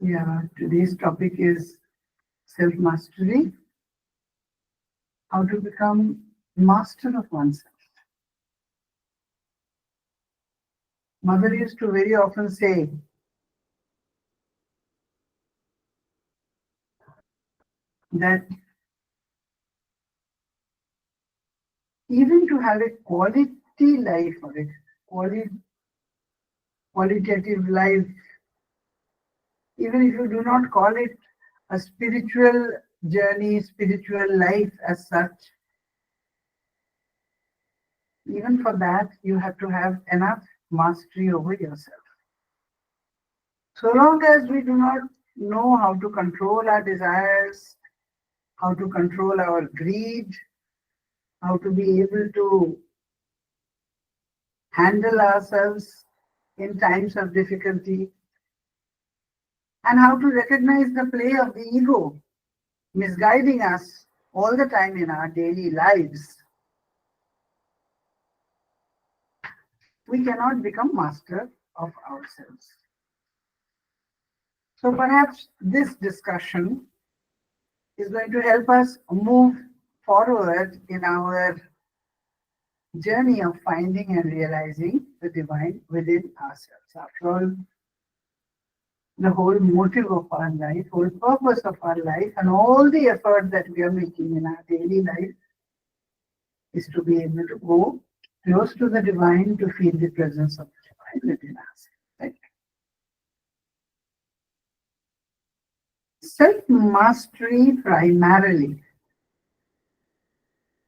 Yeah, today's topic is self-mastery, how to become master of oneself. Mother used to very often say that even to have a quality life or a qualitative life, even if you do not call it a spiritual journey, spiritual life as such, even for that, you have to have enough mastery over yourself. So long as we do not know how to control our desires, how to control our greed, how to be able to handle ourselves in times of difficulty, and how to recognize the play of the ego misguiding us all the time in our daily lives, we cannot become master of ourselves. So perhaps this discussion is going to help us move forward in our journey of finding and realizing the divine within ourselves. After all, the whole motive of our life, whole purpose of our life, and all the effort that we are making in our daily life is to be able to go close to the divine, to feel the presence of the divine within us. Right? Self-mastery primarily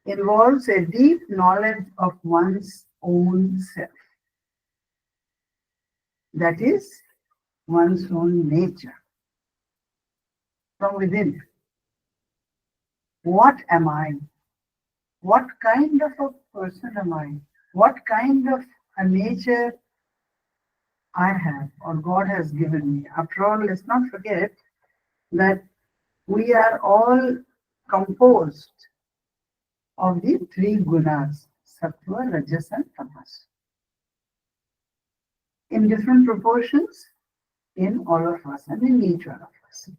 involves a deep knowledge of one's own self. That is, one's own nature. From within. What am I? What kind of a person am I? What kind of a nature I have or God has given me? After all, let's not forget that we are all composed of the three gunas, sattva, rajas, and tamas, in different proportions in all of us and in each one of us.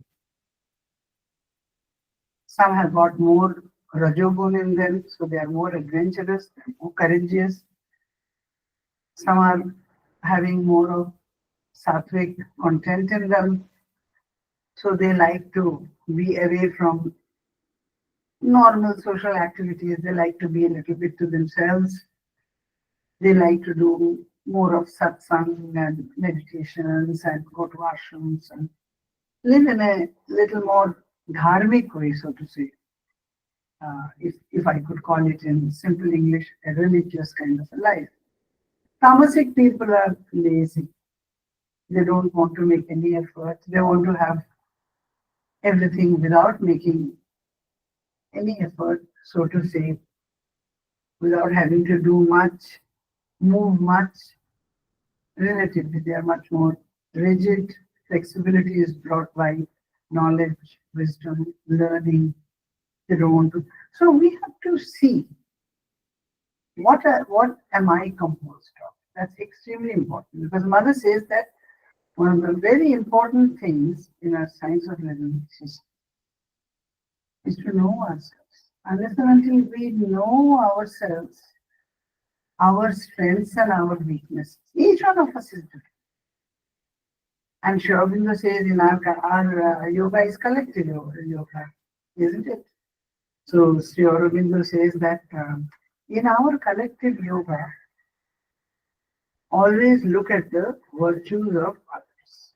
Some have got more rajogun in them, so they are more adventurous, more courageous. Some are having more of sattvic content in them, so they like to be away from normal social activities. They like to be a little bit to themselves. They like to do more of satsang and meditations and go to ashrams and live in a little more dharmic way, so to say. If I could call it in simple English, a religious kind of a life. Tamasic people are lazy. They don't want to make any effort. They want to have everything without making any effort, so to say, without having to do much, move much. Relatively, they are much more rigid. Flexibility is brought by knowledge, wisdom, learning. They don't want to. So we have to see what am I composed of. That's extremely important, because Mother says that one of the very important things in our science of living is to know ourselves. Unless and until we know ourselves, our strengths and our weaknesses, each one of us is different. And Sri Aurobindo says in our yoga is collective yoga, isn't it? So Sri Aurobindo says that in our collective yoga, always look at the virtues of others.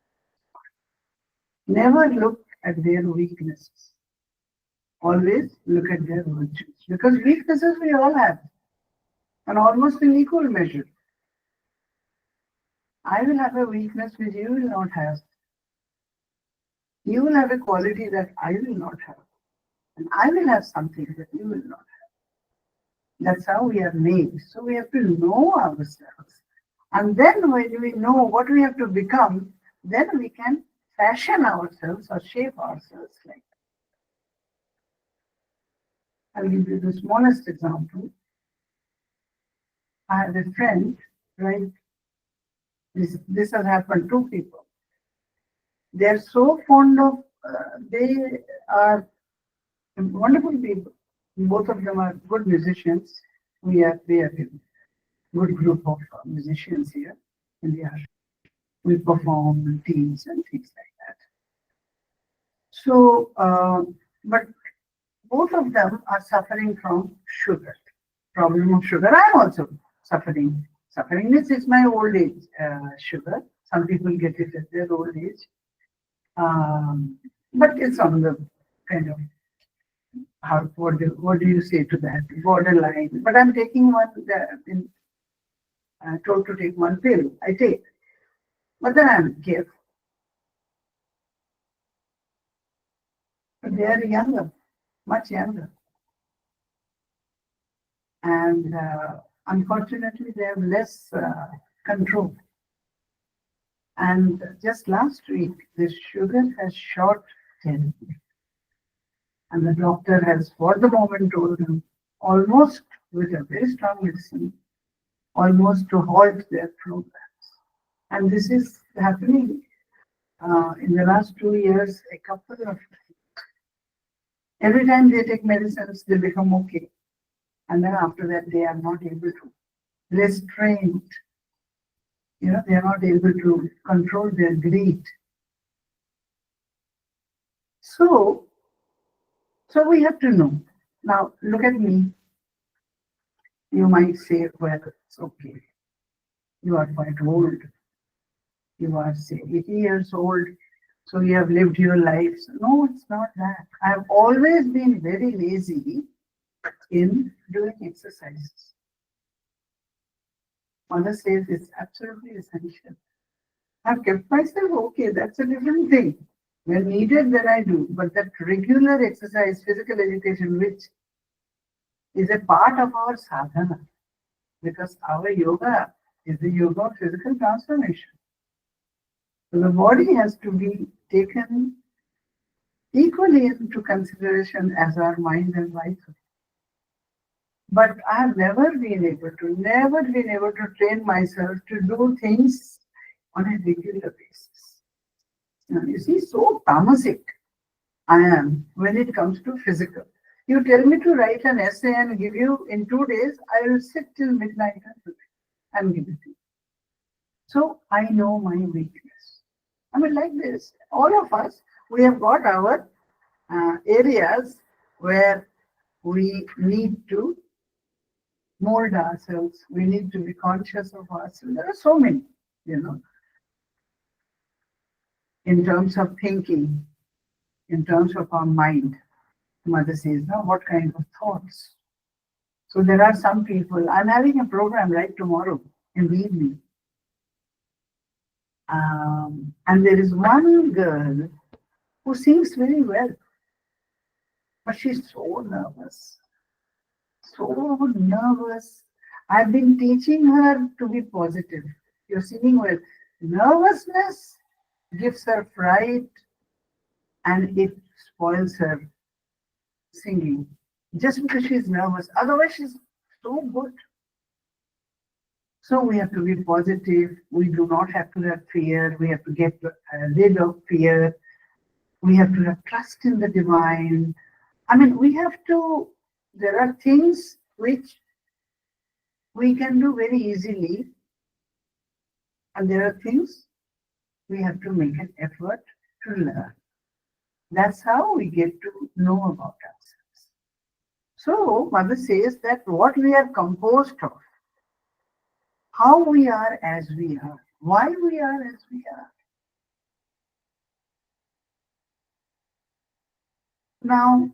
Never look at their weaknesses. Always look at their virtues. Because weaknesses we all have, and almost in equal measure. I will have a weakness which you will not have. You will have a quality that I will not have. And I will have something that you will not have. That's how we are made. So we have to know ourselves. And then when we know what we have to become, then we can fashion ourselves or shape ourselves like that. I'll give you the smallest example. I have a friend, right? This has happened to people. They're so fond of, they are wonderful people. Both of them are good musicians. We are a good group of musicians here in the ashram. We perform in teams and things like that. So, but both of them are suffering from sugar, problem of sugar. I'm also suffering. Suffering means it's my old age sugar. Some people get it at their old age. But it's on the kind of, what do you say to that? Borderline. But I'm taking one, told to take one pill. I take. But then I'm careful. But they are younger, much younger. And unfortunately, they have less control. And just last week, the sugar has shot terribly. And the doctor has, for the moment, told them, almost with a very strong medicine, almost to halt their programs. And this is happening in the last 2 years, a couple of times. Every time they take medicines, they become okay. And then after that, they are not able to, restrained. They are not able to control their greed. So we have to know. Now, look at me. You might say, well, it's okay. You are quite old. You are, say, 80 years old. So you have lived your life. No, it's not that. I have always been very lazy in doing exercises. Mother says it's absolutely essential. I've kept myself okay. That's a different thing. When needed, then I do. But that regular exercise, physical education, which is a part of our sadhana, because our yoga is the yoga of physical transformation. So the body has to be taken equally into consideration as our mind and life. But I have never been able to train myself to do things on a regular basis. Now, you see, so tamasic I am when it comes to physical. You tell me to write an essay and give you in 2 days, I will sit till midnight and give it to you. So I know my weakness. I mean, like this, all of us, we have got our areas where we need to mold ourselves. We need to be conscious of ourselves. There are so many, in terms of thinking, in terms of our mind. Mother says, now what kind of thoughts? So there are some people, I'm having a program right tomorrow in the evening. And there is one girl who sings very well, but she's so nervous. So nervous. I've been teaching her to be positive. You're singing well. Nervousness gives her fright and it spoils her singing. Just because she's nervous. Otherwise, she's so good. So we have to be positive. We do not have to have fear. We have to get rid of fear. We have to have trust in the divine. I mean, there are things which we can do very easily. And there are things we have to make an effort to learn. That's how we get to know about ourselves. So, Mother says that what we are composed of, how we are as we are, why we are as we are. Now,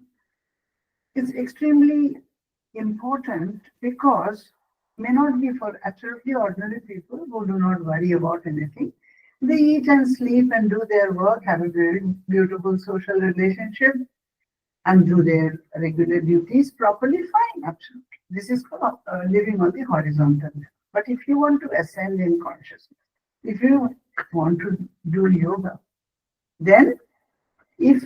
it's extremely important because may not be for absolutely ordinary people who do not worry about anything. They eat and sleep and do their work, have a very beautiful social relationship, and do their regular duties properly, fine, absolutely. This is called living on the horizontal level. But if you want to ascend in consciousness, if you want to do yoga, then if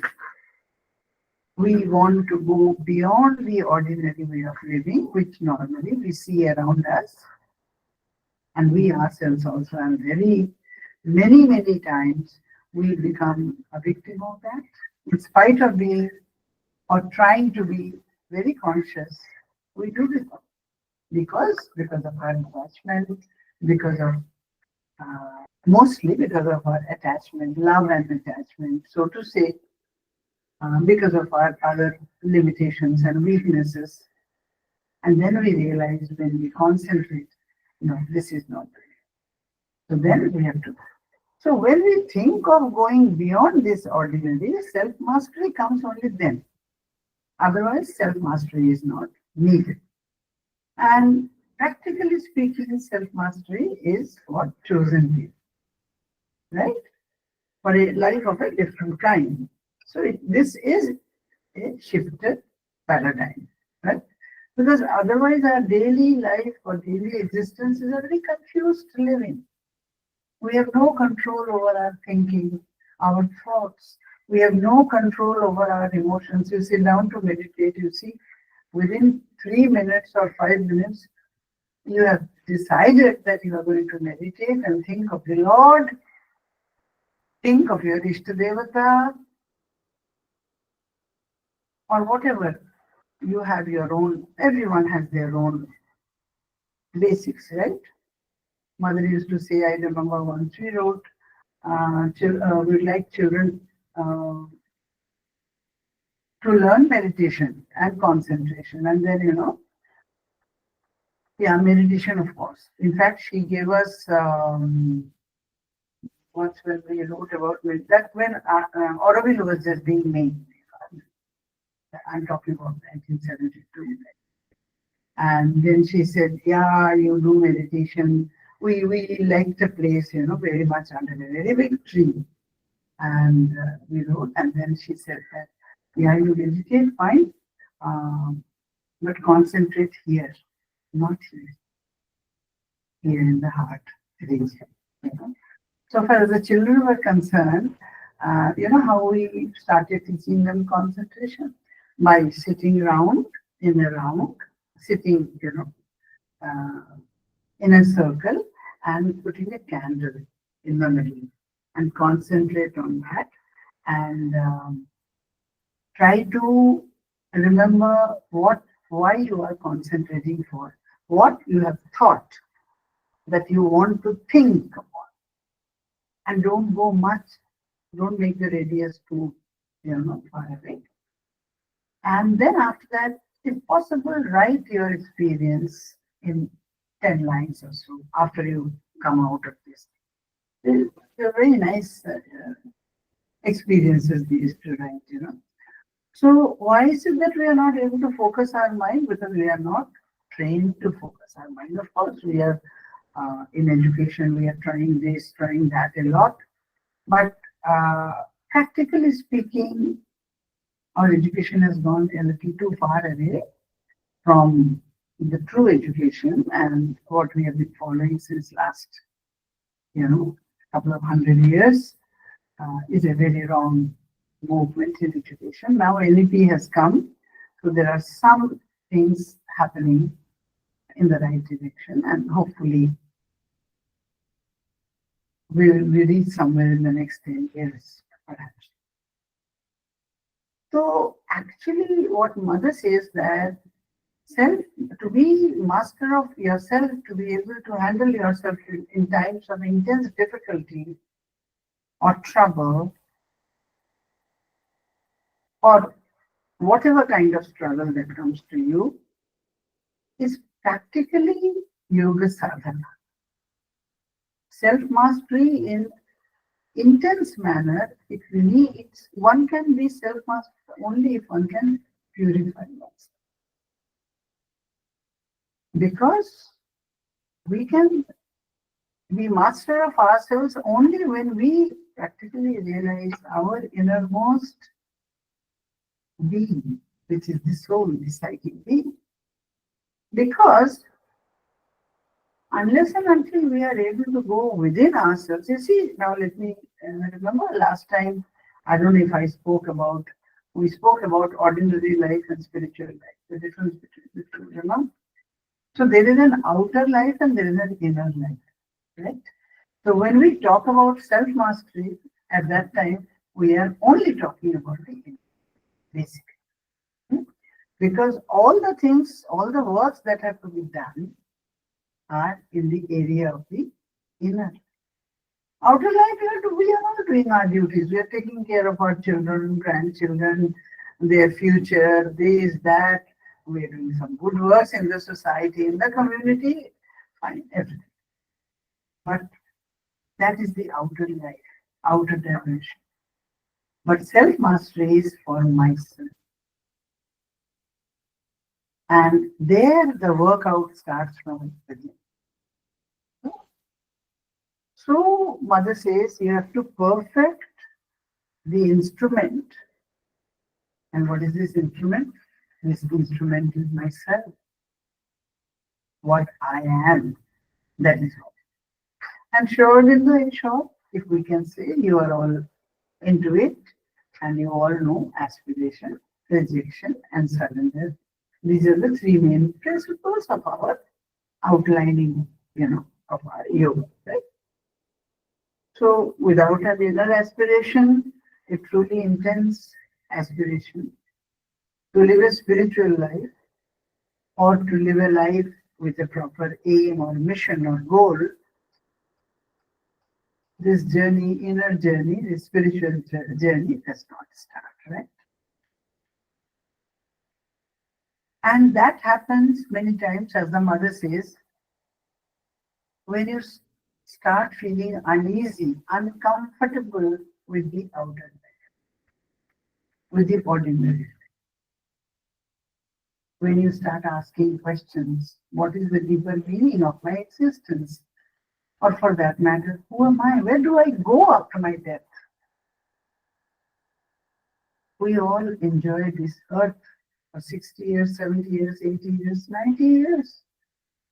we want to go beyond the ordinary way of living, which normally we see around us, and we ourselves also, and many times, we become a victim of that. In spite of being or trying to be very conscious, we do this because of our attachment, because of mostly because of our attachment, love and attachment, so to say, because of our other limitations and weaknesses. And then we realize when we concentrate, no, this is not right. So then we have to. So when we think of going beyond this ordinary, self-mastery comes only then. Otherwise, self-mastery is not needed. And practically speaking, self-mastery is what chosen people, right? For a life of a different kind. So this is a shifted paradigm, right? Because otherwise our daily life or daily existence is a very confused living. We have no control over our thinking, our thoughts. We have no control over our emotions. You sit down to meditate, you see, within 3 minutes or 5 minutes, you have decided that you are going to meditate and think of the Lord, think of your Ishtadevata, or whatever. You have your own, everyone has their own basics, right? Mother used to say, I remember once we wrote, we'd like children to learn meditation and concentration. And then, meditation, of course. In fact, she gave us, once when we wrote about that, when Aurobindo was just being made. I'm talking about 1972. And then she said, yeah, you do meditation. We liked a place, very much under a very big tree. And we wrote, and then she said that, yeah, you meditate, fine, but concentrate here, not here, here in the heart region. So far as the children were concerned, how we started teaching them concentration? By sitting round, in a round, sitting, in a circle and putting a candle in the middle and concentrate on that and try to remember why you are concentrating for, what you have thought that you want to think about. And don't go much, don't make the radius too, far away. And then after that, if possible, write your experience in 10 lines or so after you come out of this. They're very nice experiences these to write, So why is it that we are not able to focus our mind? Because we are not trained to focus our mind. Of course, we are in education, we are trying this, trying that a lot. But practically speaking, our education has gone a little too far away from the true education and what we have been following since last, couple of 100 years is a very wrong movement in education. Now NEP has come, so there are some things happening in the right direction, and hopefully we will reach somewhere in the next 10 years, perhaps. So actually what Mother says that to be master of yourself, to be able to handle yourself in times of intense difficulty or trouble or whatever kind of struggle that comes to you is practically yoga sadhana. Self-mastery in intense manner, one can be self-master only if one can purify oneself. Because we can be master of ourselves only when we practically realize our innermost being, which is the soul, the psychic being. Because unless and until we are able to go within ourselves, you see, now let me remember last time, I don't know if we spoke about ordinary life and spiritual life, the difference between the two, So there is an outer life and there is an inner life, right? So when we talk about self-mastery, At that time, we are only talking about the inner, basically. Because all the things, all the works that have to be done are in the area of the inner. Outer life, we are not doing our duties. We are taking care of our children, grandchildren, their future, this, that. We are doing some good works in the society, in the community, fine, everything. But that is the outer life, outer dimension. But self-mastery is for myself. And there the workout starts from within. So Mother says you have to perfect the instrument. And what is this instrument? This instrument is myself. What I am, that is all. And Aurobindo, in short, if we can say, you are all into it, and you all know aspiration, rejection, and surrender. These are the three main principles of our outlining, of our yoga, right? So, without an inner aspiration, a truly intense aspiration to live a spiritual life or to live a life with a proper aim or mission or goal, this journey, inner journey, this spiritual journey does not start, right? And that happens many times, as the Mother says, when you start feeling uneasy, uncomfortable with the outer life, with the ordinary. When you start asking questions, what is the deeper meaning of my existence? Or for that matter, who am I? Where do I go after my death? We all enjoy this earth for 60 years, 70 years, 80 years, 90 years.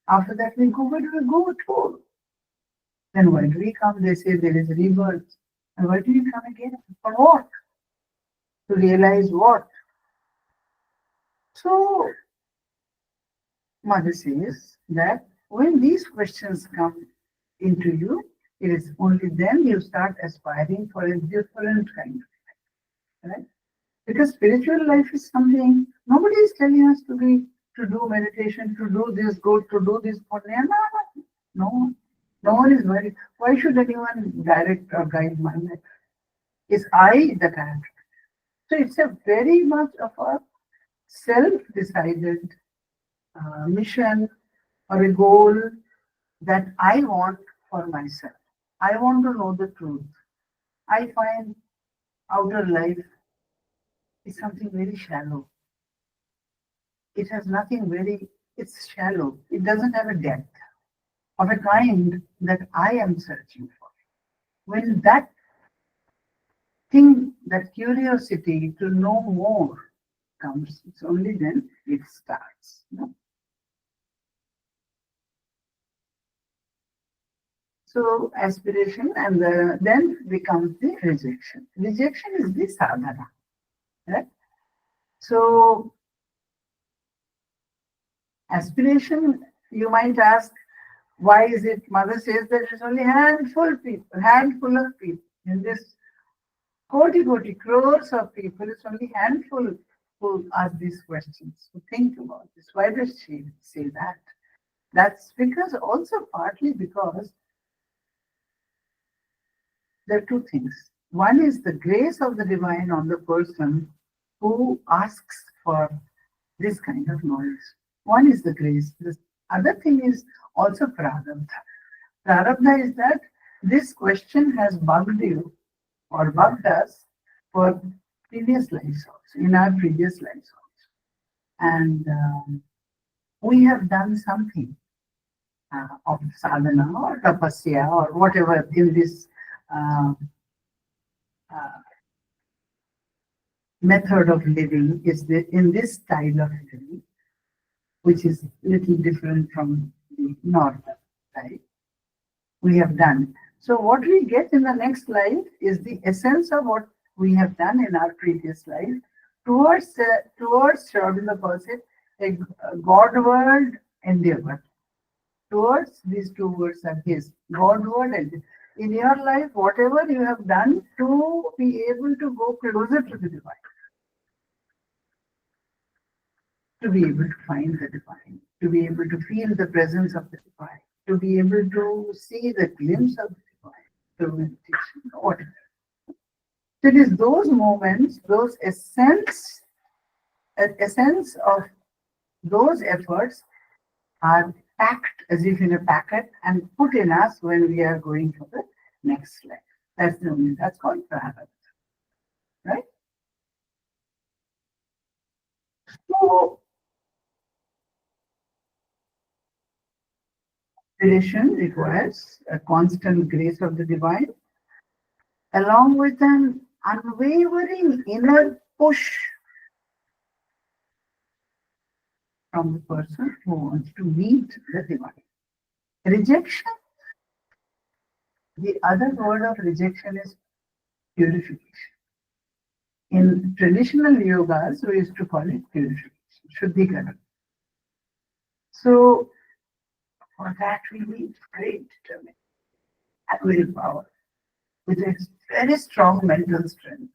After that, we go, where do we go to? Then why do we come? They say there is rebirth. And why do we come again? For what? To realize what? So, Mother says that when these questions come into you, it is only then you start aspiring for a different kind of life, right? Because spiritual life is something nobody is telling us to do meditation, to do this good, to do this punya. No, no one is worried. Why should anyone direct or guide my life? It's I that I am. So it's a very much of a self-decided mission or a goal that I want for myself. I want to know the truth. I find outer life is something very shallow. It has nothing it's shallow. It doesn't have a depth of a kind that I am searching for. When that thing, that curiosity to know more comes, it's only then it starts. So aspiration and then becomes the rejection. Rejection is the sadhana. Right? So aspiration, you might ask, why is it? Mother says that it's only handful of people in this koti crores of people. It's only handful who ask these questions, who think about this. Why does she say that? That's because also partly because there are two things. One is the grace of the divine on the person who asks for this kind of knowledge. One is the grace. The other thing is also prarabdha. Prarabdha is that this question has bugged you or bugged us for previous lives also, in our previous lives also. And we have done something of sadhana or tapasya or whatever in this method of living is in this style of living, which is little different from the normal, right? We have done. So what we get in the next life is the essence of what we have done in our previous life towards Aurobindo calls it a Godward endeavor. Towards these two words are his, Godward and in your life, whatever you have done to be able to go closer to the divine, to be able to find the divine, to be able to feel the presence of the divine, to be able to see the glimpse of the divine through meditation, whatever. So it is those moments, those essence of those efforts are packed as if in a packet and put in us when we are going for the next leg. That's called prarabdha, right? So tradition requires a constant grace of the divine, along with an unwavering inner push from the person who wants to meet the divine. Rejection, the other word of rejection is purification. In traditional yogas, we used to call it purification, shuddhikara. So for that we need great determination and willpower, with a very strong mental strength.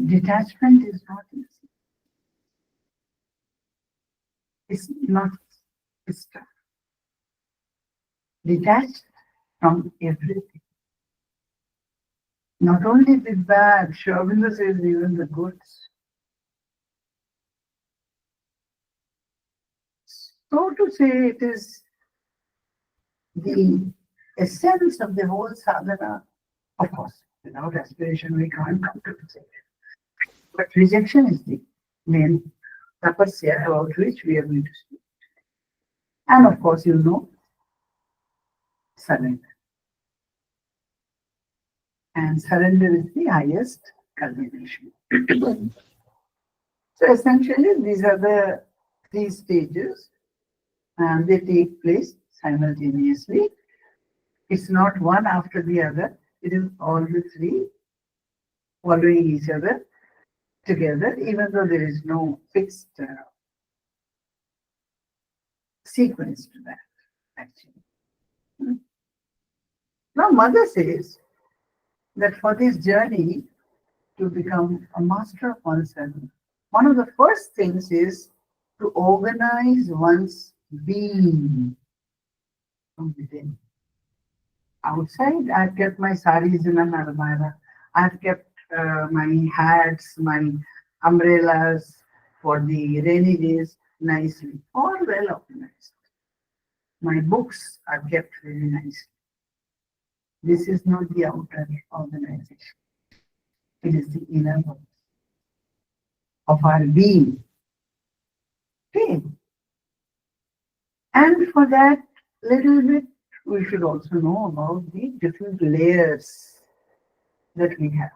Detachment is not easy. It's not, it's tough. Detached from everything. Not only the bad, Aurobindo says even the goods. So to say, it is the essence of the whole sadhana. Of course, without aspiration, we can't come to rejection. But rejection is the main tapasya about which we are going to speak. And of course, you know, surrender. And surrender is the highest culmination. So essentially, these are the three stages, and they take place simultaneously. It's not one after the other. It is all the three following each other together, even though there is no fixed sequence to that, actually. Now, Mother says that for this journey to become a master of oneself, one of the first things is to organize one's being from within. Outside, I've kept my saris in an almara. I've kept my hats, my umbrellas for the rainy days nicely, all well organized. My books are kept very nicely. This is not the outer organization. It is the inner one of our being. Okay. And for that little bit, we should also know about the different layers that we have.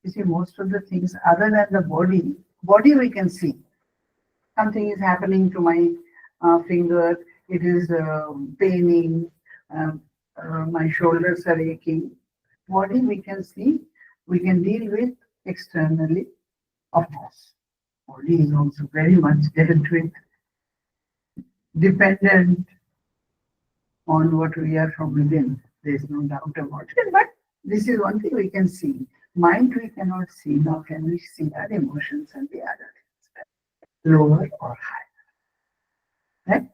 You see, most of the things other than the body we can see. Something is happening to my finger, it is paining, my shoulders are aching. Body we can see, we can deal with externally, of course. Body is also very much dealt with, dependent on what we are from within. There is no doubt about it. But this is one thing we can see. Mind we cannot see, nor can we see our emotions and the other things, lower or higher. Right?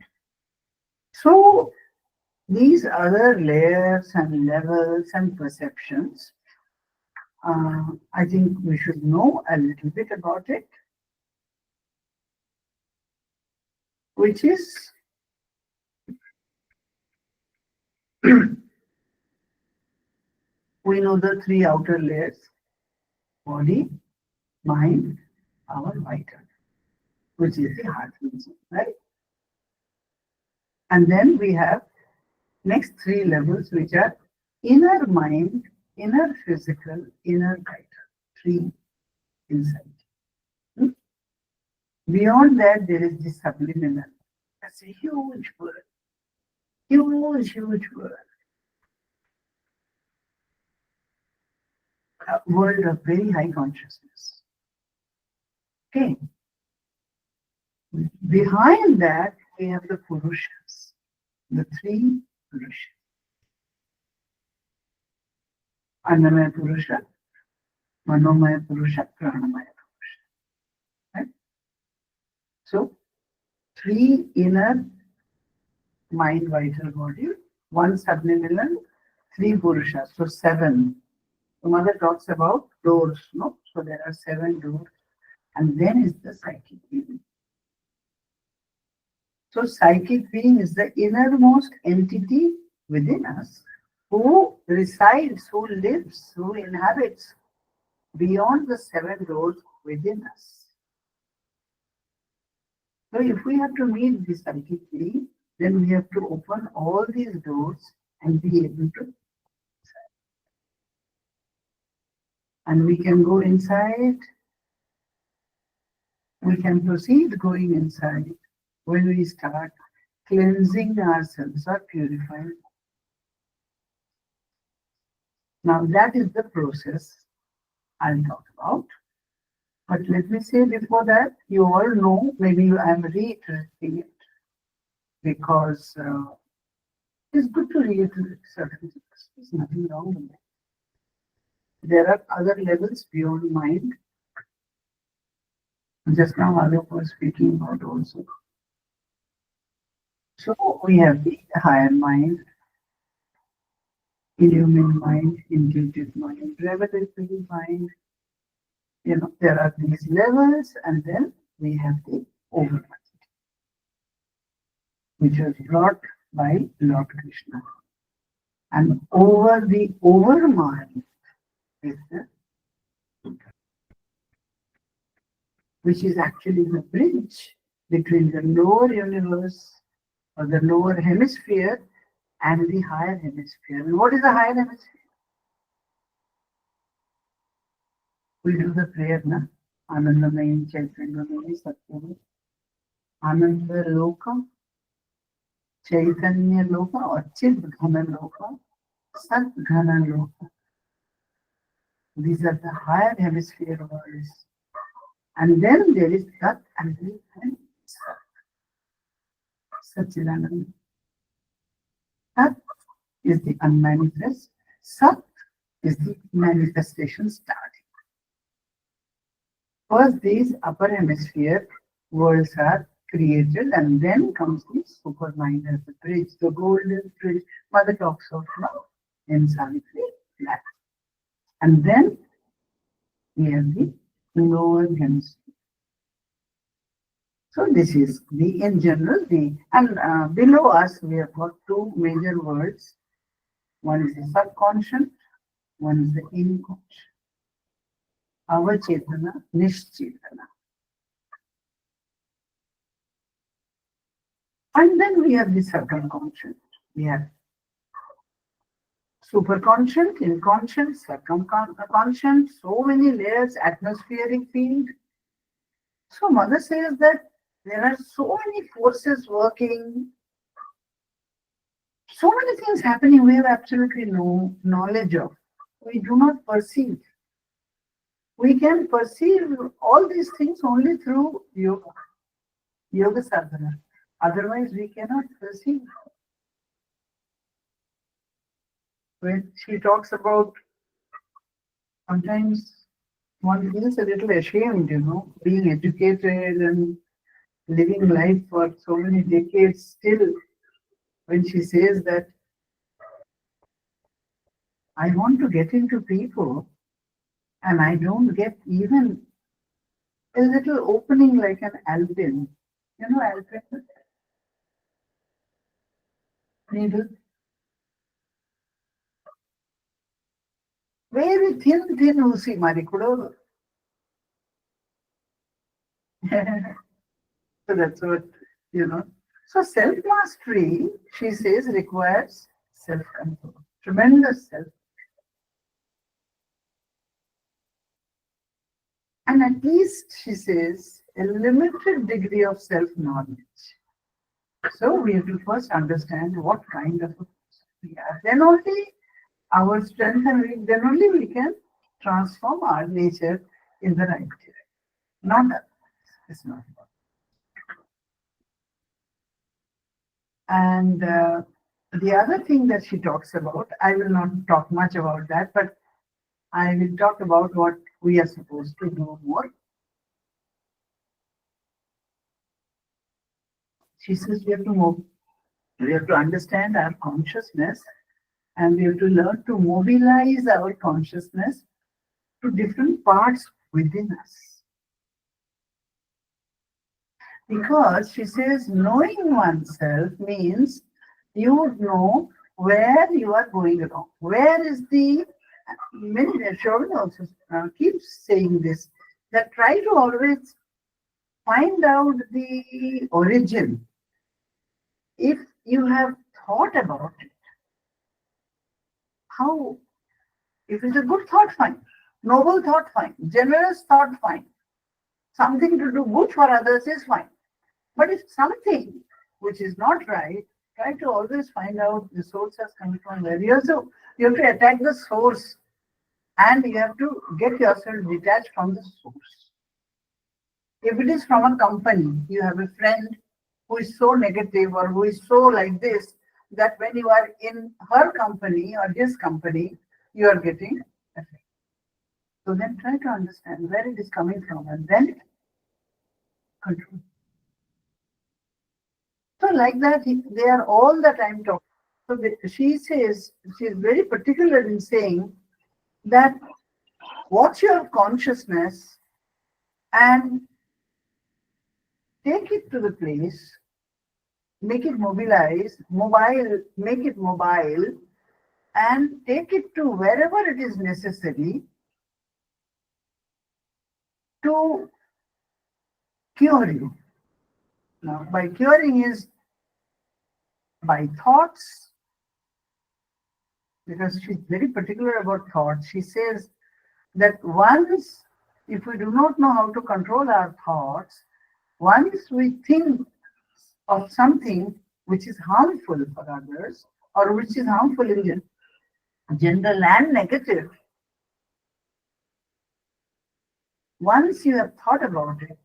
So these other layers and levels and perceptions, I think we should know a little bit about it, which is we know the three outer layers: body, mind, our vital, which is the heart region, right? And then we have next three levels, which are inner mind, inner physical, inner vital. Three inside. Beyond that, there is the subliminal. That's a huge word. Huge, huge word. A world of very high consciousness. Okay. Behind that, we have the Purushas, the three Purushas. Annamaya Purusha, Manomaya Purusha, Pranamaya Purusha. Right? So, 3 inner mind, vital body, 1 subliminal, 3 Purushas, so 7. The mother talks about doors, no? So there are 7 doors, and then is the psychic being. So psychic being is the innermost entity within us who resides, who lives, who inhabits beyond the 7 doors within us. So if we have to meet the psychic being, then we have to open all these doors and be able to. And we can go inside, we can proceed going inside when we start cleansing ourselves or purifying. Now that is the process I'll talk about. But let me say before that, you all know, maybe I'm reiterating it because it's good to reiterate certain things. There's nothing wrong with it. There are other levels beyond mind. Just now, Alok was speaking about also. So we have the higher mind, illumined mind, intuitive mind, revelatory mind. You know, there are these levels, and then we have the overmind, which was brought by Lord Krishna. And over the overmind is the, which is actually the bridge between the lower universe or the lower hemisphere and the higher hemisphere. And what is the higher hemisphere? We do the prayer, na? Anandamayi Chaitanyamayi Satyam. Ananda Loka, Chaitanya Loka or Chit Ghana Loka, Sat Ghana Loka. These are the higher hemisphere worlds. And then there is Tat and Sat. Satchidananda. Tat is the unmanifest. Sat is the manifestation starting. First, these upper hemisphere worlds are created, and then comes the supermind as the bridge, the golden bridge. Mother talks of now in Savitri flat. And then we have the lower hemisphere. So this is the, in general, the, and below us we have got 2 major words. One is the subconscious, one is the inconscious. Avachetana, Nishchetana. And then we have the circumconscious. We have superconscious, inconscious, circumconscious, so many layers, atmospheric field. So Mother says that there are so many forces working, so many things happening we have absolutely no knowledge of. We do not perceive. We can perceive all these things only through yoga, yoga sadhana. Otherwise, we cannot perceive. When she talks about, sometimes one feels a little ashamed, you know, being educated and living life for so many decades still, when she says that I want to get into people and I don't get even a little opening like an alpin. You know, alpin? Needle. Very thin oozy marikudo. So that's what, you know. So self-mastery, she says, requires self-control. Tremendous self. And at least, she says, a limited degree of self-knowledge. So we have to first understand what kind of a person we are. Then only our strength and then only we can transform our nature in the right direction. Not that. It's not. And the other thing that she talks about, I will not talk much about that, but I will talk about what we are supposed to do more. She says we have to move. We have to understand our consciousness, and we have to learn to mobilize our consciousness to different parts within us. Because she says knowing oneself means you would know where you are going wrong. Where is the, many Chauvin also keeps saying this, that try to always find out the origin. If you have thought about it, how, if it's a good thought, fine. Noble thought, fine. Generous thought, fine. Something to do good for others is fine. But if something which is not right, try to always find out the source has come from where. You have to attack the source, and you have to get yourself detached from the source. If it is from a company, you have a friend who is so negative or who is so like this, that when you are in her company or his company, you are getting affected. So then try to understand where it is coming from and then control. So like that, they are all the time talking. So she says, she is very particular in saying that watch your consciousness and take it to the place, make it make it mobile, and take it to wherever it is necessary to cure you. Now, by curing is by thoughts, because she's very particular about thoughts. She says that once, if we do not know how to control our thoughts, once we think of something which is harmful for others or which is harmful in general and negative, once you have thought about it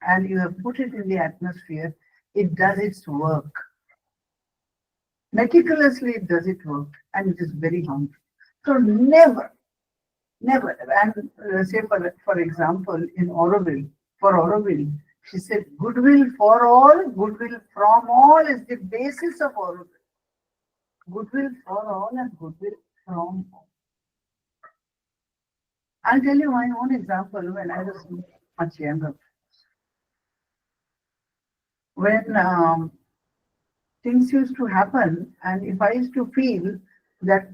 and you have put it in the atmosphere, it does its work. Meticulously it does its work, and it is very harmful. So never, and say for example, in Aurobindo, for Aurobindo, she said goodwill for all, goodwill from all is the basis of Aurobindo. Goodwill for all and goodwill from all. I'll tell you my own example when I was much younger. When things used to happen, and if I used to feel that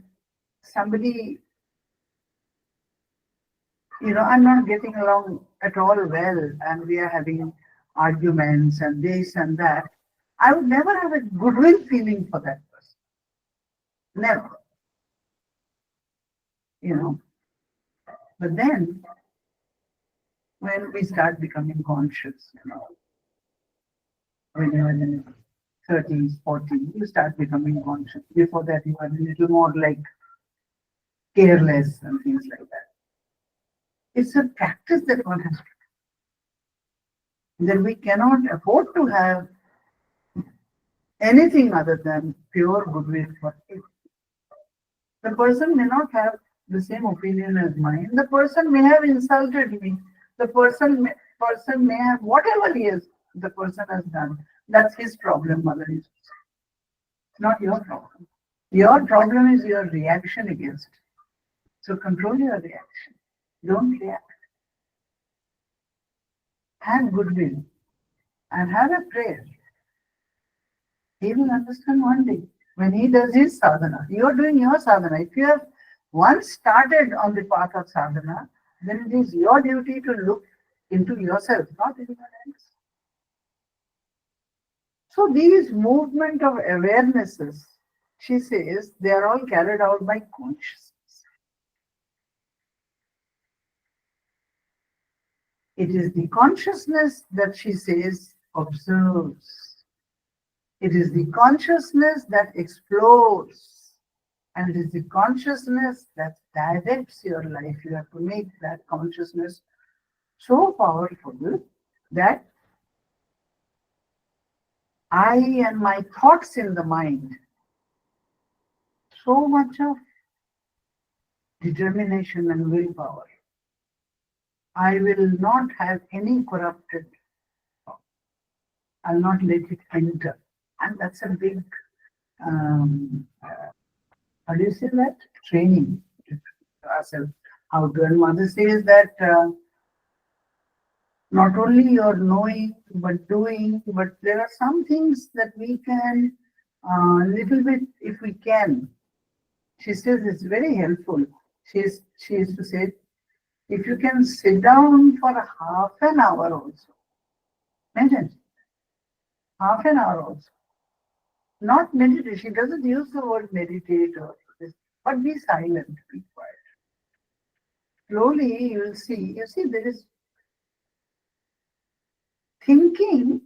somebody, I'm not getting along at all well, and we are having arguments and this and that, I would never have a goodwill feeling for that person. Never. But then, when we start becoming conscious, when you're in 30s, 40s, you start becoming conscious. Before that, you are a little more like careless and things like that. It's a practice that one has to do. That we cannot afford to have anything other than pure goodwill for it. The person may not have the same opinion as mine. The person may have insulted me. The person may have whatever the person has done. That's his problem, Mother is. It's not your problem. Your problem is your reaction against it. So control your reaction. Don't react. Have goodwill and have a prayer. He will understand one day. When he does his sadhana, you are doing your sadhana. If you have once started on the path of sadhana, then it is your duty to look into yourself, not anyone else. So these movement of awarenesses, she says, they are all carried out by consciousness. It is the consciousness that she says observes. It is the consciousness that explores. And it is the consciousness that directs your life. You have to make that consciousness so powerful that I and my thoughts in the mind, so much of determination and willpower. I will not have any corrupted thought. I'll not let it enter. And that's a big, how do you say that? Training to ourselves. How to. And Mother says that not only you're knowing, but doing, but there are some things that we can, little bit, if we can. She says it's very helpful. She used to say, if you can sit down for a half an hour also, imagine, half an hour also. Not meditate. She doesn't use the word meditate or this, but be silent, be quiet. Slowly you will see, there is thinking.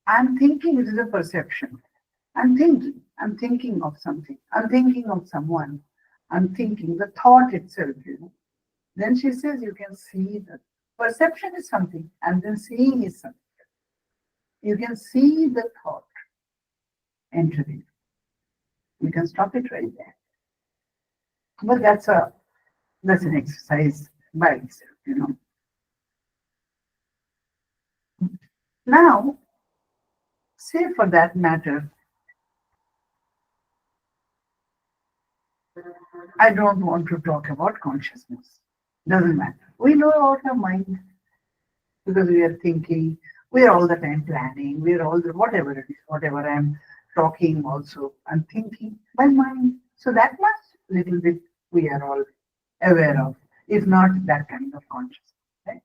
I'm thinking, it is a perception. I'm thinking of something. I'm thinking of someone. I'm thinking the thought itself, Then she says you can see that perception is something, and then seeing is something. You can see the thought entering. You can stop it right there. But that's an exercise by itself, Now, say for that matter, I don't want to talk about consciousness. Doesn't matter. We know about our mind because we are thinking, we are all the time planning, we are all the whatever it is, whatever I'm talking also, I'm thinking by mind. So that much little bit we are all aware of, if not that kind of consciousness. Right?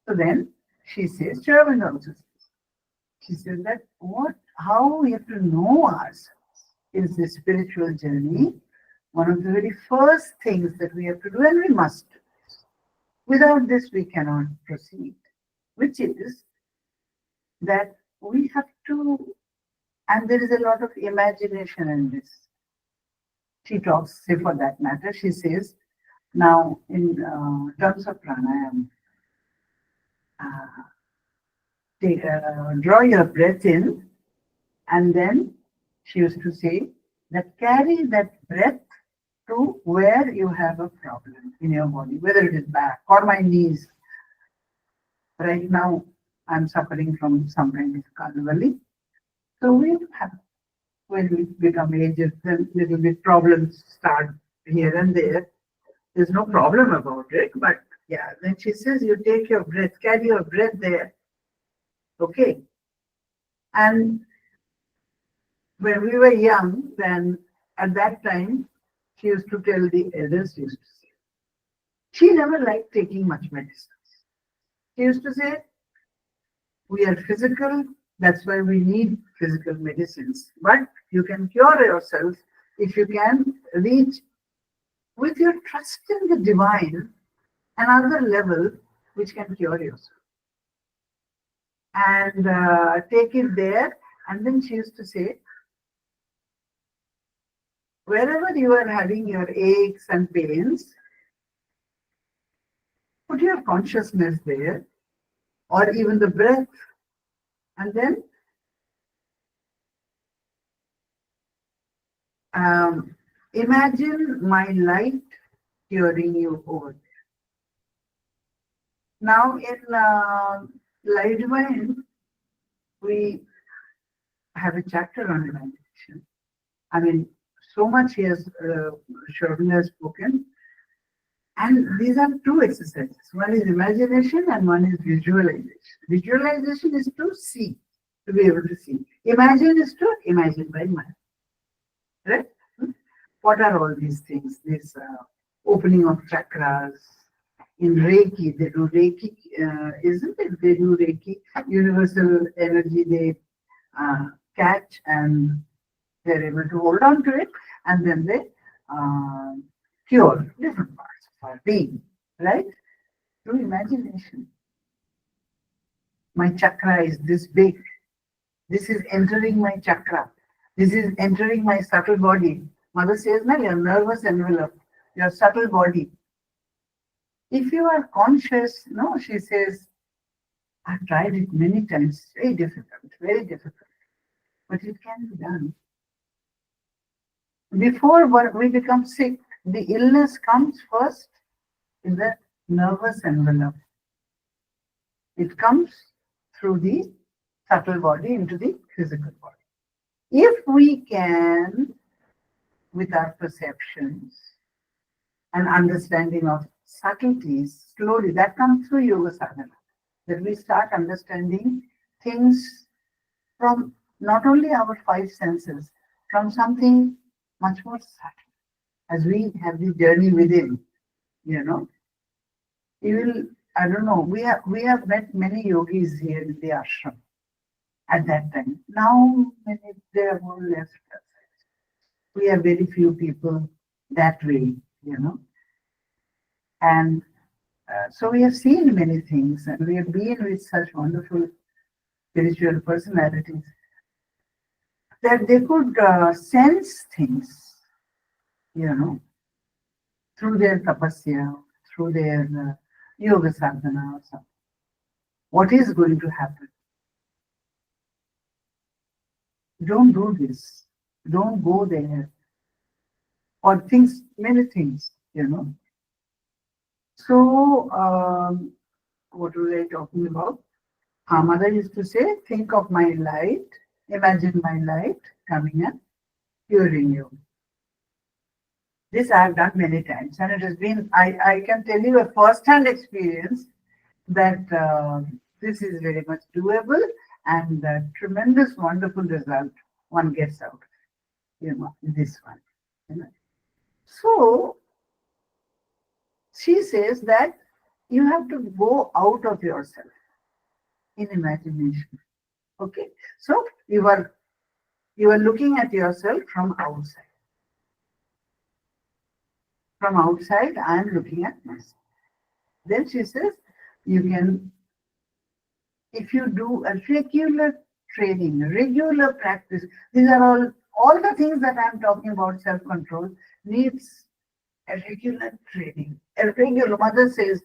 So then she says, Aurobindo also says, she says that how we have to know ourselves is the spiritual journey. One of the very first things that we have to do, and we must do. Without this, we cannot proceed, which is that we have to, and there is a lot of imagination in this. She talks, say for that matter, she says, now in terms of pranayama, draw your breath in, and then she used to say that carry that breath to where you have a problem in your body, whether it is back or my knees. Right now, I'm suffering from some kind of carnivally. So we have, when we become aged, then little bit problems start here and there. There's no problem about it, but yeah, then she says you take your breath, carry your breath there. Okay. And when we were young, then at that time, she used to tell the elders, used to say, she never liked taking much medicine. She used to say, we are physical, that's why we need physical medicines. But you can cure yourself if you can reach, with your trust in the divine, another level which can cure yourself. And take it there. And then she used to say, wherever you are having your aches and pains, put your consciousness there, or even the breath, and then imagine my light curing you over there. Now in Light Divine, we have a chapter on imagination. I mean, so much he has, Aurobindo has spoken. And these are two exercises. One is imagination and one is visualization. Visualization is to see, to be able to see. Imagine is to imagine by mind. Right? What are all these things? This opening of chakras. In Reiki, they do Reiki, isn't it? They do Reiki, universal energy, they catch and they're able to hold on to it, and then they cure different parts of our being, right? Through imagination. My chakra is this big. This is entering my chakra. This is entering my subtle body. Mother says, no, your nervous envelope, your subtle body. If you are conscious, no, she says, I've tried it many times, very difficult, but it can be done. before we become sick, the illness comes first in the nervous envelope. It comes through the subtle body into the physical body. If we can, with our perceptions and understanding of subtleties, slowly, that comes through yoga sadhana, that we start understanding things from not only our five senses, from something much more subtle. As we have the journey within, you know, you will, I don't know, we have met many yogis here in the ashram at that time. Now many they have all left us. We have very few people that way, you know. And so we have seen many things, and we have been with such wonderful spiritual personalities that they could sense things, you know, through their tapasya, through their yoga sadhana or something. What is going to happen? Don't do this. Don't go there. Or things, many things, you know. So, what was I talking about? Our mother used to say, think of my light, imagine my light coming and curing you. This I have done many times, and it has been, I can tell you a first-hand experience that this is very much doable and tremendous, wonderful result one gets out, you know, this one. You know. So, she says that you have to go out of yourself in imagination. Okay, so you are looking at yourself from outside. From outside, I am looking at myself. Then she says, you can, if you do a regular training, regular practice, these are all the things that I'm talking about, self-control, needs a regular training. A regular, mother says,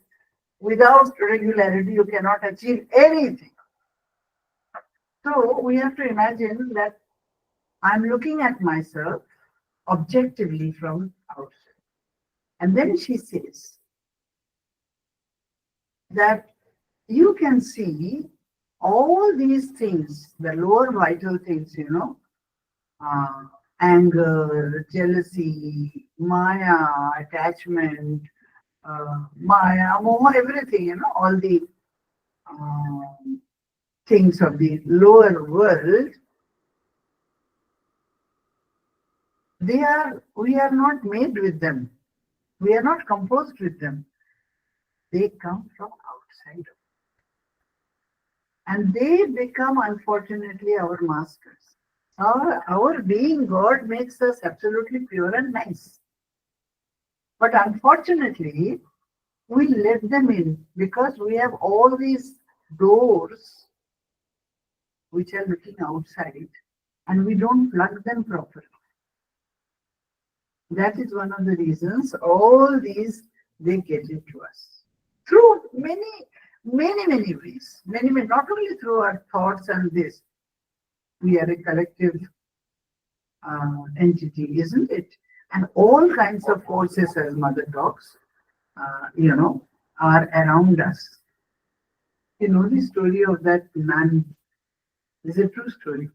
without regularity, you cannot achieve anything. So we have to imagine that I'm looking at myself objectively from outside. And then she says that you can see all these things, the lower vital things, you know, anger, jealousy, maya, attachment, maya, moha, everything, you know, all the things of the lower world, we are not made with them. We are not composed with them. They come from outside. And they become, unfortunately, our masters. Our being God makes us absolutely pure and nice. But unfortunately, we let them in because we have all these doors which are looking outside and we don't plug them properly. That is one of the reasons all these, they get into us. Through many ways. Many, not only through our thoughts and this. We are a collective entity, isn't it? And all kinds of forces, as Mother talks, you know, are around us. You know the story of that nun. This is a true story.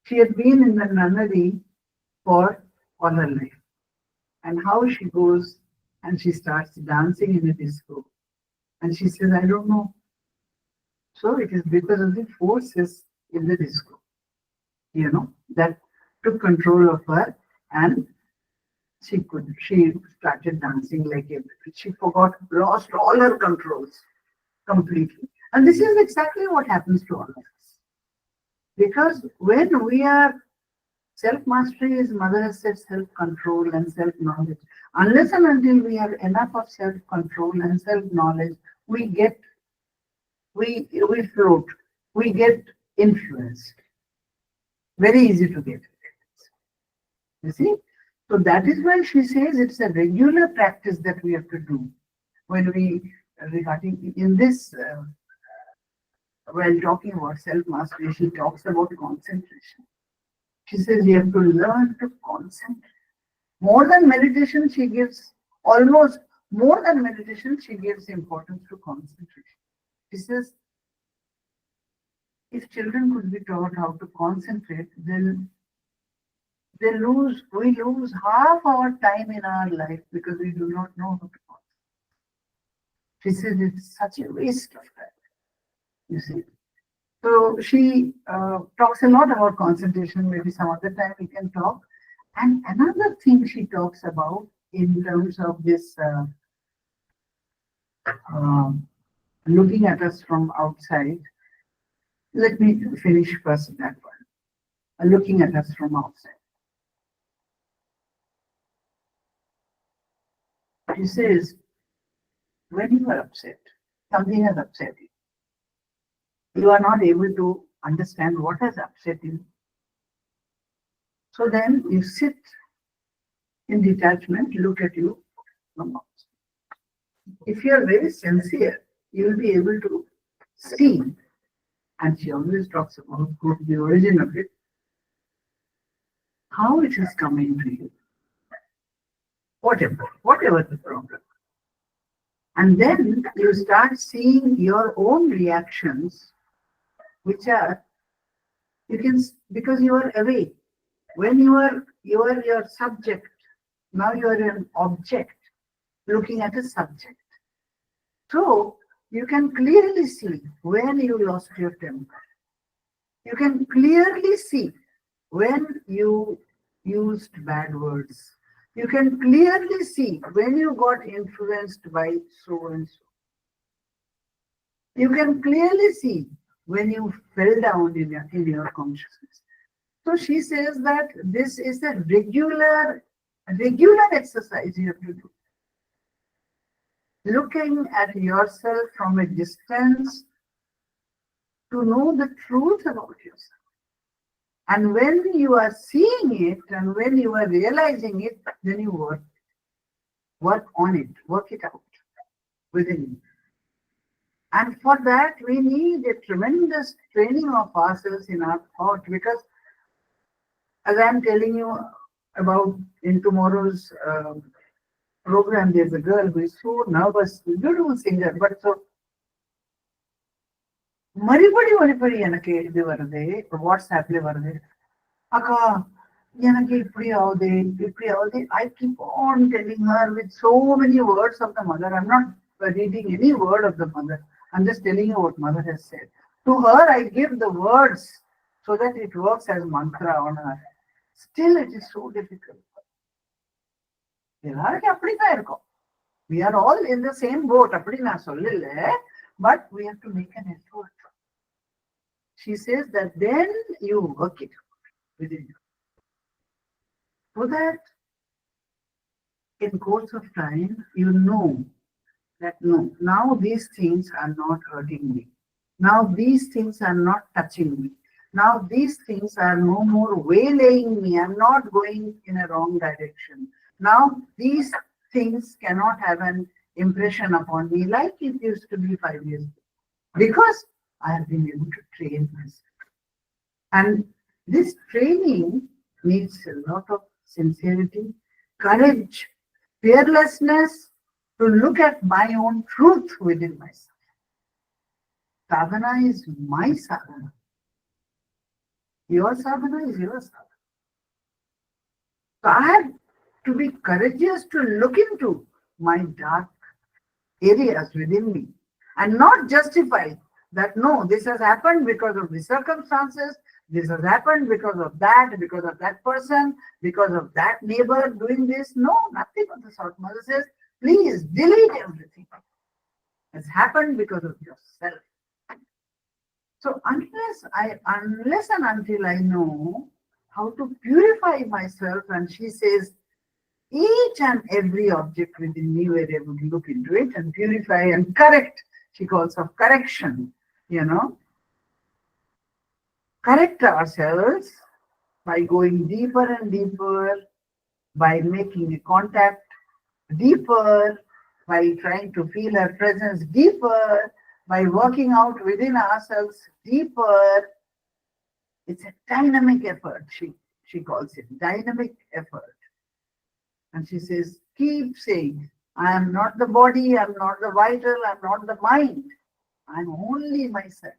She had been in the nunnery for all her life. And how she goes and she starts dancing in a disco. And she says, I don't know. So it is because of the forces in the disco, you know, that took control of her, and she started dancing like everything. She lost all her controls completely. And this is exactly what happens to all of us. Because when we are, self-mastery is, Mother has said, self-control and self-knowledge. Unless and until we have enough of self-control and self-knowledge, we float, we get influenced. Very easy to get influenced. You see? So that is why she says it's a regular practice that we have to do. When we, regarding in this, while talking about self-mastery, she talks about concentration. She says you have to learn to concentrate. More than meditation, she gives almost more than meditation, she gives importance to concentration. She says, if children could be taught how to concentrate, then we lose half our time in our life because we do not know how to concentrate. She says it's such a waste of time, you see. So she talks a lot about concentration. Maybe some other time we can talk. And another thing she talks about in terms of this looking at us from outside. Let me finish first that one. Looking at us from outside. She says, when you are upset, something has upset you. You are not able to understand what has upset you. So then you sit in detachment, look at you from outside. If you are very sincere, you will be able to see, and she always talks about the origin of it, how it is coming to you. Whatever the problem. And then you start seeing your own reactions, which are, because you are away. When you are your subject, now you are an object looking at a subject. So you can clearly see when you lost your temper. You can clearly see when you used bad words. You can clearly see when you got influenced by so and so. You can clearly see when you fell down in your consciousness. So she says that this is a regular exercise you have to do. Looking at yourself from a distance to know the truth about yourself. And when you are seeing it and when you are realizing it, then you work on it, work it out within you. And for that, we need a tremendous training of ourselves in our thought, because as I'm telling you about in tomorrow's program, there's a girl who is so nervous, beautiful singer, but so மறுபடி எனக்கு இது வருது, வாட்ஸ்ஆப்ல வருது, அக்கா எனக்கு இப்படி ஆகுது. I keep on telling her with so many words of the mother. I'm not reading any word of the mother. I'm just telling you what mother has said. To her, I give the words so that it works as mantra on her. Still, it is so difficult. எல்லாருக்கும் அப்படிதான் இருக்கும். We are all in the same boat. அப்படி நான் சொல்லல, but we have to make an effort. She says that then you work it within you. So that in course of time, you know that no, now these things are not hurting me. Now these things are not touching me. Now these things are no more waylaying me. I'm not going in a wrong direction. Now these things cannot have an impression upon me like it used to be 5 years ago. Because I have been able to train myself. And this training needs a lot of sincerity, courage, fearlessness to look at my own truth within myself. Sadhana is my sadhana. Your sadhana is your sadhana. So I have to be courageous to look into my dark areas within me and not justify that no, this has happened because of the circumstances, this has happened because of that person, because of that neighbor doing this. No, nothing of the sort. Mother says, please delete everything. It's happened because of yourself. So unless and until I know how to purify myself, and she says, each and every object within me, we're able to look into it and purify and correct. She calls of correction, correct ourselves by going deeper and deeper, by making a contact deeper, by trying to feel her presence deeper, by working out within ourselves deeper. It's a dynamic effort, she calls it, dynamic effort. And she says, keep saying, I am not the body, I am not the vital, I am not the mind. I am only myself.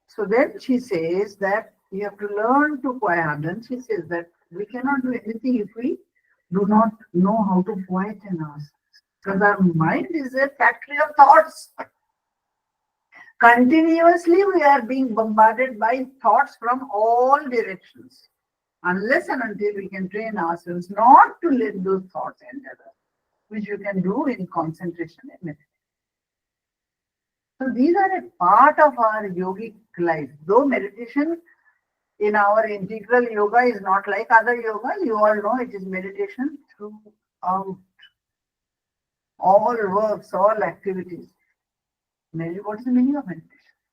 So then she says that you have to learn to quiet. Then she says that we cannot do anything if we do not know how to quieten ourselves. Because our mind is a factory of thoughts. Continuously we are being bombarded by thoughts from all directions. Unless and until we can train ourselves not to let those thoughts enter us, which you can do in concentration and meditation. So these are a part of our yogic life. Though meditation in our integral yoga is not like other yoga, you all know it is meditation throughout. All works, all activities. What is the meaning of meditation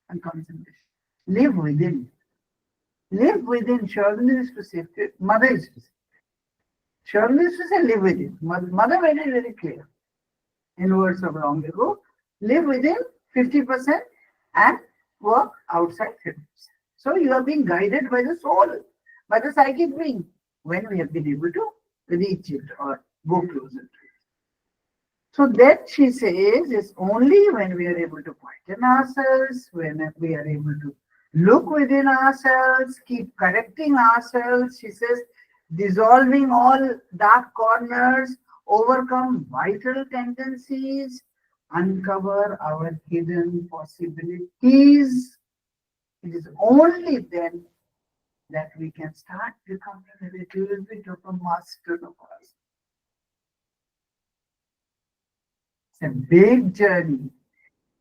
and concentration? Live within. Live within. Surely is to say, Mother is to say. Surely is to say, live within. Mother made it very clear in words of long ago. Live within 50% and work outside 50%. So you are being guided by the soul, by the psychic being, when we have been able to reach it or go closer to it. So that, she says, is only when we are able to quieten ourselves, when we are able to look within ourselves, keep correcting ourselves. She says, dissolving all dark corners, overcome vital tendencies, uncover our hidden possibilities. It is only then that we can start becoming a little bit of a master of ourselves. It's a big journey,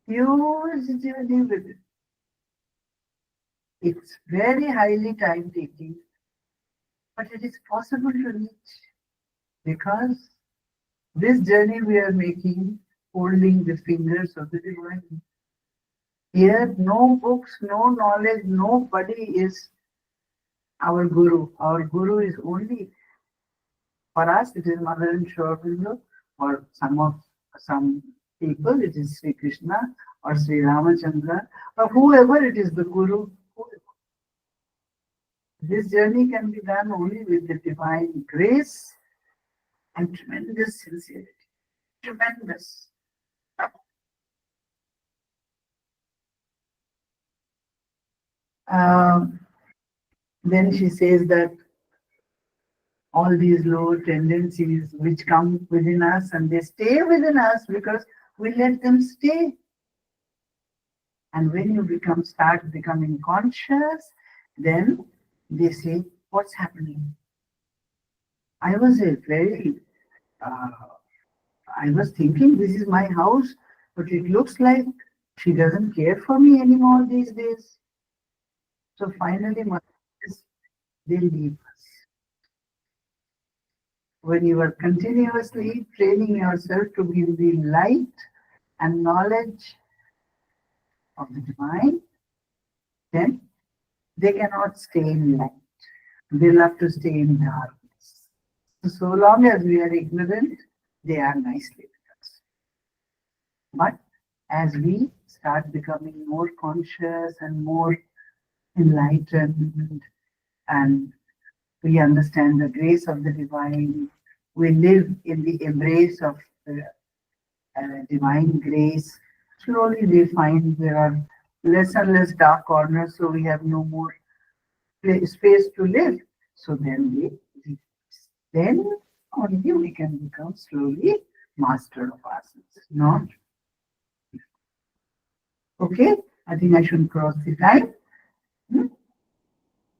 huge journey with it. It's very highly time-taking, but it is possible to reach because this journey we are making, holding the fingers of the divine. Here, no books, no knowledge, nobody is our guru. Our guru is only, for us, it is Mother and Aurobindo, or some people, it is Sri Krishna or Sri Ramachandra, or whoever it is, the guru. This journey can be done only with the divine grace and tremendous sincerity. Tremendous. Then she says that all these low tendencies which come within us and they stay within us because we let them stay. And when you start becoming conscious, then they say, what's happening? I was thinking this is my house, but it looks like she doesn't care for me anymore these days. So finally, they leave us. When you are continuously training yourself to give the light and knowledge of the divine, then they cannot stay in light. They'll have to stay in darkness. So long as we are ignorant, they are nicely with us. But as we start becoming more conscious and more enlightened, and we understand the grace of the divine, we live in the embrace of the divine grace. Slowly they find there are less and less dark corners, so we have no more space to live. So then only we can become slowly master of ourselves. Not okay. I think I should cross the time.